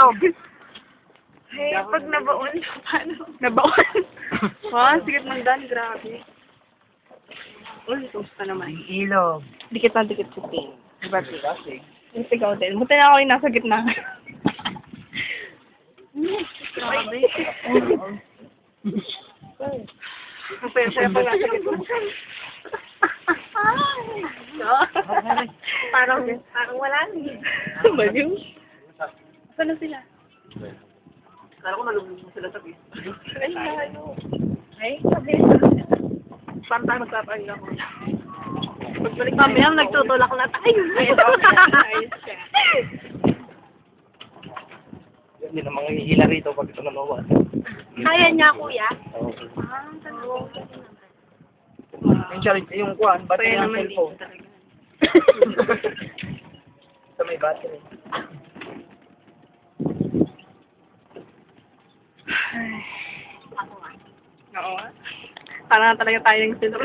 Oh. Hey, pag nabaon, paano? Nabaon. Ha? Sige, mandan. Grabe. Uy, toast ka naman. Ilog. Dikit na dikit si Ping. Diba, Ping? Yung sigaw din. Buti na ako yung nasa gitna. Grabe. Ang saya-saya pag nasa gitna. Parang wala na. Baliw. Saan na sila? Kala ko nalubog mo sila sa bis. Ay, layo. Ay, sabi. Saan tayo magtatangga ko? Pagbalik Mamaya nagtutulak na tayo. Ayos siya. Hindi na mga hihila rito pag ito nanawa. Kaya niya, kuya. Okay. Wow. Yung siya rin, yung kuhan, battery Kaya ng naman cellphone. dito talaga. Sa may battery. Oo. Parang talaga tayong sinuro.